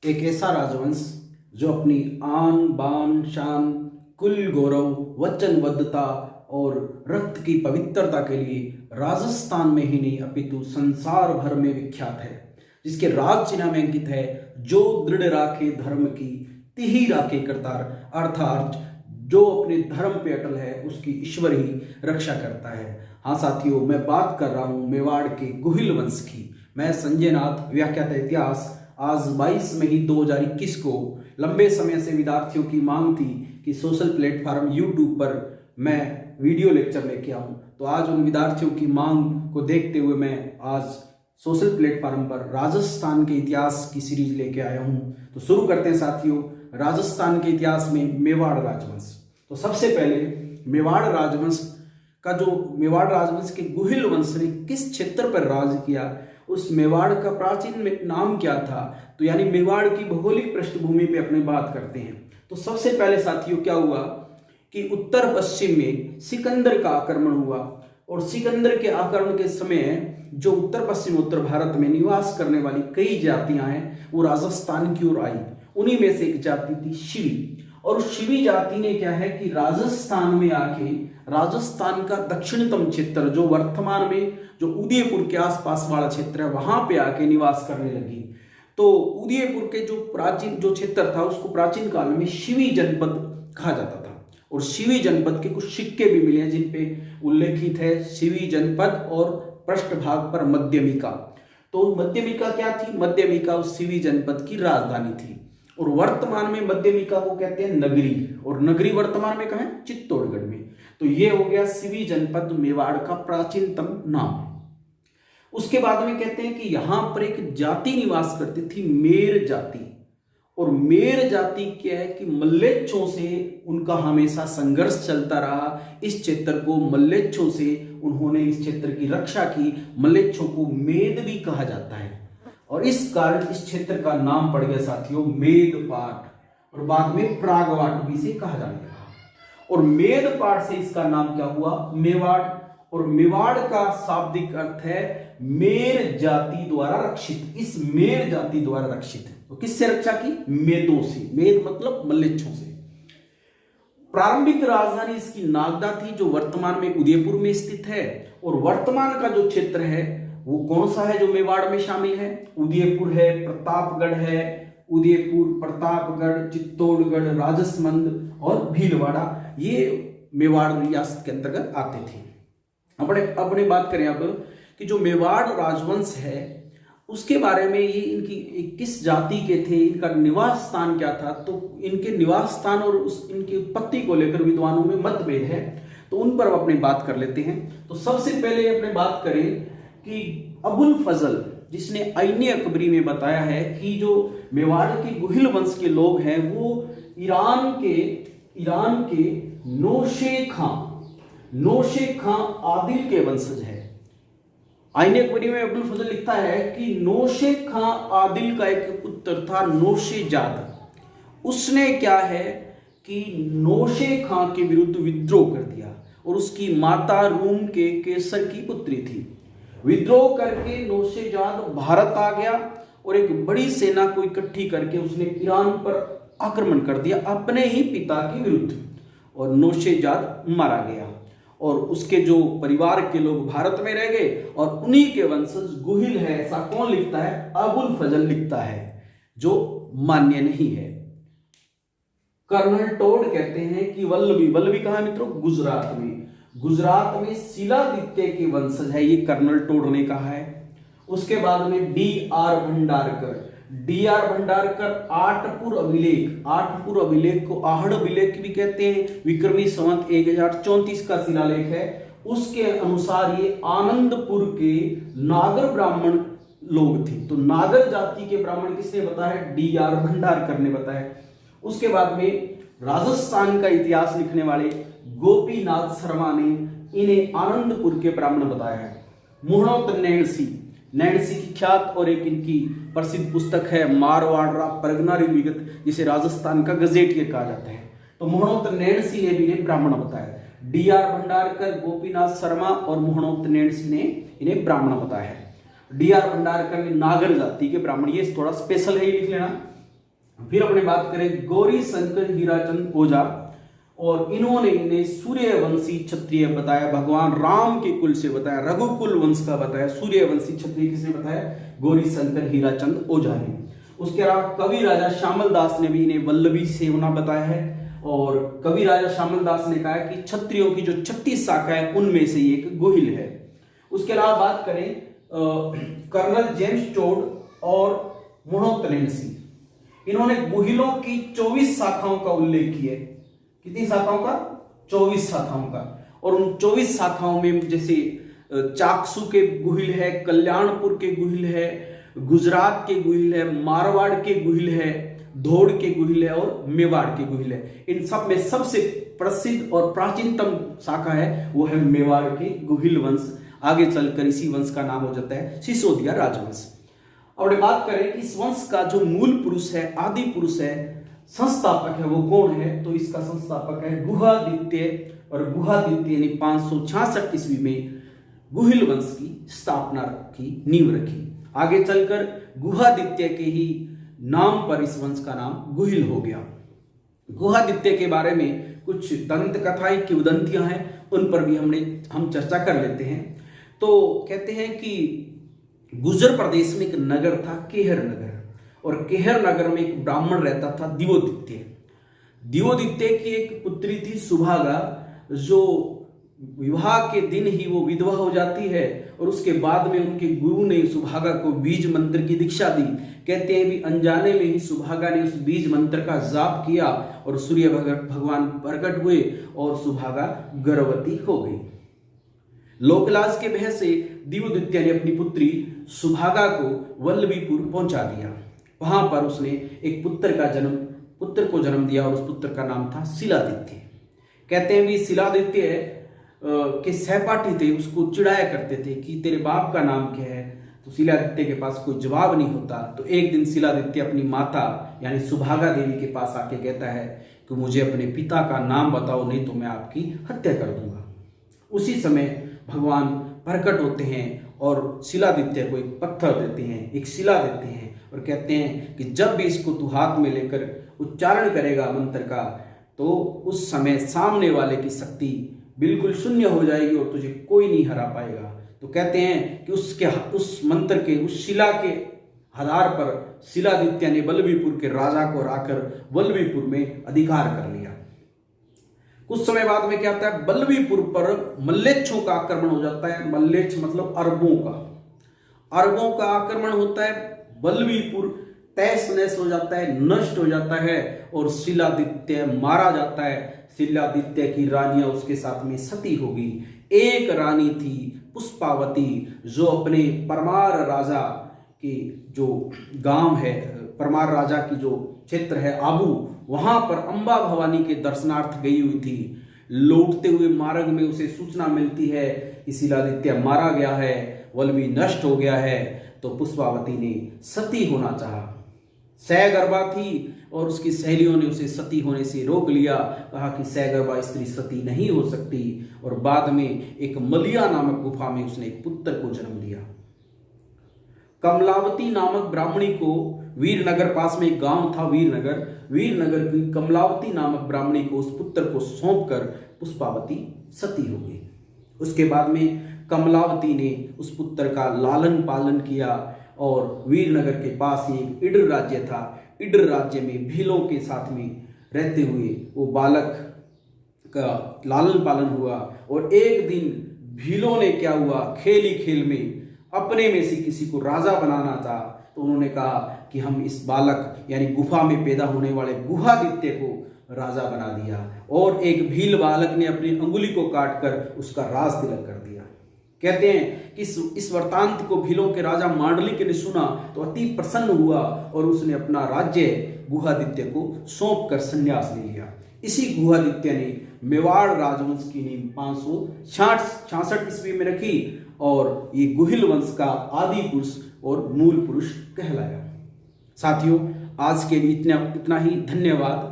एक ऐसा राजवंश जो अपनी आन बान शान कुल गौरव वचनबद्धता और रक्त की पवित्रता के लिए राजस्थान में ही नहीं अपितु संसार भर में विख्यात है, जिसके राज चिन्ह में अंकित है, जो दृढ़ राखे धर्म की तिही राखे करतार, अर्थात जो अपने धर्म पे अटल है उसकी ईश्वर ही रक्षा करता है। हाँ साथियों, मैं बात कर रहा हूँ मेवाड़ के गुहिल वंश की। मैं संजय नाथ, व्याख्याता इतिहास। आज 22 मई 2021 को लंबे समय से विद्यार्थियों की मांग थी कि सोशल प्लेटफॉर्म यूट्यूब पर मैं वीडियो लेक्चर लेके आऊं, तो आज उन विद्यार्थियों की मांग को देखते हुए मैं आज सोशल प्लेटफॉर्म पर राजस्थान के इतिहास की सीरीज लेके आया हूं। तो शुरू करते हैं साथियों, राजस्थान के इतिहास में मेवाड़ राजवंश। तो सबसे पहले मेवाड़ राजवंश के गुहिल वंश ने किस क्षेत्र पर राज किया, उस मेवाड़ का प्राचीन नाम क्या था, तो यानी मेवाड़ की भौगोलिक पृष्ठभूमि पे अपने बात करते हैं। तो सबसे पहले साथियों क्या हुआ कि उत्तर पश्चिम में सिकंदर का आक्रमण हुआ, और सिकंदर के आक्रमण के समय जो उत्तर पश्चिम उत्तर भारत में निवास करने वाली कई जातियां हैं वो राजस्थान की ओर आई। उन्हीं में से एक जाति थी शिवी, और शिवी जाति ने क्या है कि राजस्थान में आके राजस्थान का दक्षिणतम क्षेत्र जो वर्तमान में जो उदयपुर के आसपास वाला क्षेत्र है वहां पे आके निवास करने लगी। तो उदयपुर के जो क्षेत्र था उसको प्राचीन काल में शिवी जनपद कहा जाता था, और शिवी जनपद के कुछ सिक्के भी मिले हैं जिनपे उल्लेखित है शिवी जनपद और पृष्ठभाग पर मध्यमिका। तो मध्यमिका क्या थी? मध्यमिका उस शिवी जनपद की राजधानी थी, और वर्तमान में मध्यमिका को कहते हैं नगरी, और नगरी वर्तमान में कहाँ है? चित्तौड़गढ़ में। तो ये हो गया शिवी जनपद मेवाड़ का प्राचीनतम नाम। उसके बाद में कहते हैं कि यहां पर एक जाति निवास करती थी, मेर जाति। और मेर जाति क्या है कि मल्लेच्छों से उनका हमेशा संघर्ष चलता रहा। इस क्षेत्र को मल्लेच्छों से उन्होंने इस क्षेत्र की रक्षा की। मल्लेच्छों को मेद भी कहा जाता है, और इस कारण इस क्षेत्र का नाम पड़ गया साथियों मेदपाट, और बाद में प्रागवाट भी से कहा जाने लगा। और मेदपाट से इसका नाम क्या हुआ? मेवाड़। और मेवाड़ का शाब्दिक अर्थ है मेर जाति द्वारा रक्षित। इस मेर जाति द्वारा रक्षित, तो किससे रक्षा की? मेदों से। मेद मतलब मल्लेच्छों से। प्रारंभिक राजधानी इसकी नागदा थी, जो वर्तमान में उदयपुर में स्थित है। और वर्तमान का जो क्षेत्र है वो कौन सा है जो मेवाड़ में शामिल है? उदयपुर है, प्रतापगढ़ है, उदयपुर, प्रतापगढ़, चित्तौड़गढ़, राजसमंद और भीलवाड़ा, ये मेवाड़ रियासत के अंतर्गत आते थे। अपने बात करें अब कि जो मेवाड़ राजवंश है उसके बारे में, ये इनकी किस जाति के थे, इनका निवास स्थान क्या था। तो इनके निवास स्थान और इनकी उत्पत्ति को लेकर विद्वानों में मतभेद है, तो उन पर अपनी बात कर लेते हैं। तो सबसे पहले अपने बात करें कि अबुल फजल, जिसने आईने अकबरी में बताया है कि जो मेवाड़ के गुहिल वंश के लोग हैं वो ईरान के नौशे खां आदिल के वंशज है। आईने अकबरी में अबुल फजल लिखता है कि नौशे खां आदिल का एक पुत्र था नौशेजाद। उसने क्या है कि नौशे खां के विरुद्ध विद्रोह कर दिया, और उसकी माता रूम के केसर की पुत्री थी। विद्रोह करके नौशेजाद भारत आ गया, और एक बड़ी सेना को इकट्ठी करके उसने ईरान पर आक्रमण कर दिया अपने ही पिता के विरुद्ध, और नौशेजाद मारा गया। और उसके जो परिवार के लोग भारत में रह गए, और उन्हीं के वंशज गुहिल है, ऐसा कौन लिखता है? अबुल फजल लिखता है, जो मान्य नहीं है। कर्नल टोड कहते हैं कि वल्लभी कहाँ है मित्रों? गुजरात में शिलादित्य के वंशज है, ये कर्नल टोड ने कहा है। उसके बाद में डी आर भंडारकर आठपुर अभिलेख को आहड़ अभिलेख भी कहते हैं, विक्रमी संवत 1034 का शिलालेख है। उसके अनुसार ये आनंदपुर के नागर ब्राह्मण लोग थे। तो नागर जाति के ब्राह्मण किसने बताया? डी आर भंडारकर ने बताया। उसके बाद में राजस्थान का इतिहास लिखने वाले गोपीनाथ शर्मा ने इन्हें आनंदपुर के ब्राह्मण बताया है। मुहणोत नैणसी की ख्यात और एक इनकी प्रसिद्ध पुस्तक है मारवाड़ा परगना विगत, जिसे राजस्थान का गजेटियर कहा जाता है। तो मुहणोत नैणसी ने भी इन्हें ब्राह्मण बताया। डी आर भंडारकर, गोपीनाथ शर्मा और मुहणोत नैणसी ने इन्हें ब्राह्मण बताया है। डी आर भंडारकर ने नागर जाति के ब्राह्मण, ये थोड़ा स्पेशल है, ये लिख लेना। फिर अपने बात करें गौरी शंकर हीराचंद ओझा, और इन्होंने इन्हें सूर्यवंशी क्षत्रिय बताया, भगवान राम के कुल से बताया, रघुकुल वंश का बताया। सूर्यवंशी क्षत्रिय किसने बताया? गौरी शंकर हीराचंद ओझा ने। उसके अलावा कवि राजा श्यामल दास ने भी इन्हें वल्लभी सेवना बताया है, और कवि राजा श्यामल दास ने कहा कि क्षत्रियों की जो 36 शाखा है उनमें से एक गुहिल है। उसके अलावा बात करें कर्नल जेम्स टोड और मोनोतलेन सिंह, इन्होंने गुहिलों की 24 शाखाओं का उल्लेख किया। कितनी शाखाओं का? 24 शाखाओं का। और उन 24 शाखाओं में जैसे चाकसू के गुहिल है, कल्याणपुर के गुहिल है, गुजरात के गुहिल है, मारवाड़ के गुहिल है, धोड़ के गुहिल है और मेवाड़ के गुहिल है। इन सब में सबसे प्रसिद्ध और प्राचीनतम शाखा है वो है मेवाड़ के गुहिल वंश। आगे चलकर इसी वंश का नाम हो जाता है सिसोदिया राजवंश। और बात करें कि इस वंश का जो मूल पुरुष है, आदि पुरुष है, संस्थापक है, वो कौन है? तो इसका संस्थापक है गुहादित्य। और गुहादित्य ने 566 ईस्वी में गुहिल वंश की स्थापना की, नींव रखी। आगे चलकर गुहादित्य के ही नाम पर इस वंश का नाम गुहिल हो गया। गुहादित्य के बारे में कुछ दंत कथाएं, किंवदंतियां हैं, उन पर भी हम चर्चा कर लेते हैं। तो कहते हैं कि गुजर प्रदेश में एक नगर था केहर नगर, और केहर नगर में एक ब्राह्मण रहता था दिवोदित्य। दिवोदित्य की एक पुत्री थी सुभागा, जो विवाह के दिन ही वो विधवा हो जाती है, और उसके बाद में उनके गुरु ने सुभागा को बीज मंत्र की दीक्षा दी। कहते हैं भी अनजाने में ही सुभागा ने उस बीज मंत्र का जाप किया और सूर्य भगवान प्रकट हुए और सुभागा गर्भवती हो गई। लोकलाज के भय से दिवोदित्य ने अपनी पुत्री सुभागा को वल्लभीपुर पहुंचा दिया। वहां पर उसने एक पुत्र को जन्म दिया और उस पुत्र का नाम था शिलादित्य। कहते हैं भी शिलादित्य के सहपाठी थे, उसको चिढ़ाया करते थे कि तेरे बाप का नाम क्या है। तो शिलादित्य के पास कोई जवाब नहीं होता। तो एक दिन शिलादित्य अपनी माता यानी सुभागा देवी के पास आके कहता है कि मुझे अपने पिता का नाम बताओ, नहीं तो मैं आपकी हत्या कर दूंगा। उसी समय भगवान प्रकट होते हैं और शिलादित्य को एक पत्थर देते हैं, एक शिला देते हैं, और कहते हैं कि जब भी इसको तू हाथ में लेकर उच्चारण करेगा मंत्र का, तो उस समय सामने वाले की शक्ति बिल्कुल शून्य हो जाएगी और तुझे कोई नहीं हरा पाएगा। तो कहते हैं कि उस मंत्र के, उस शिला के आधार पर शिलादित्य ने वल्लभीपुर के राजा को हराकर वल्लभीपुर में अधिकार कर लिया। कुछ समय बाद में क्या होता है, वल्लभीपुर पर मल्लेच्छों का आक्रमण हो जाता है। मल्लेच्छ मतलब अरबों का आक्रमण होता है। वल्लभीपुर तहस नहस हो जाता है, नष्ट हो जाता है और शिलादित्य मारा जाता है। शिलादित्य की रानियां उसके साथ में सती हो गई। एक रानी थी पुष्पावती, जो अपने परमार राजा की जो गांव है, परमार राजा की जो क्षेत्र है आबू, वहां पर अंबा भवानी के दर्शनार्थ गई हुई थी। लौटते हुए मार्ग में उसे सूचना मिलती है कि शिलादित्य मारा गया है, वल्लभी नष्ट हो गया है। तो पुष्पावती ने सती होना चाहा। सहगर्भा थी और उसकी सहेलियों ने उसे सती होने से रोक लिया, कहा कि सहगर्भा स्त्री सती नहीं हो सकती। और बाद में एक मलिया नामक गुफा में उसने एक पुत्र को जन्म दिया। कमलावती नामक ब्राह्मणी को, वीरनगर पास में एक गांव था वीरनगर की कमलावती नामक ब्राह्मणी को उस पुत्र को सौंपकर पुष्पावती सती हो गई। उसके बाद में कमलावती ने उस पुत्र का लालन पालन किया और वीरनगर के पास ही एक इडर राज्य था। इडर राज्य में भीलों के साथ में रहते हुए वो बालक का लालन पालन हुआ। और एक दिन भीलों ने क्या हुआ, खेल ही खेल में अपने में से किसी को राजा बनाना था। तो उन्होंने कहा कि हम इस बालक यानी गुफा में पैदा होने वाले गुहादित्य को राजा बना दिया। और एक भील बालक ने अपनी अंगुली को काटकर उसका राज तिलक कर दिया। कहते हैं कि इस वृतांत को भीलों के राजा मांडलिक ने सुना तो अति प्रसन्न हुआ और उसने अपना राज्य गुहादित्य को सौंप कर संन्यास ले लिया। इसी गुहादित्य ने मेवाड़ राजवंश की नींव 566 ईस्वी में रखी और ये गुहिल वंश का आदि पुरुष और मूल पुरुष कहलाया। साथियों, आज के लिए इतना ही। धन्यवाद।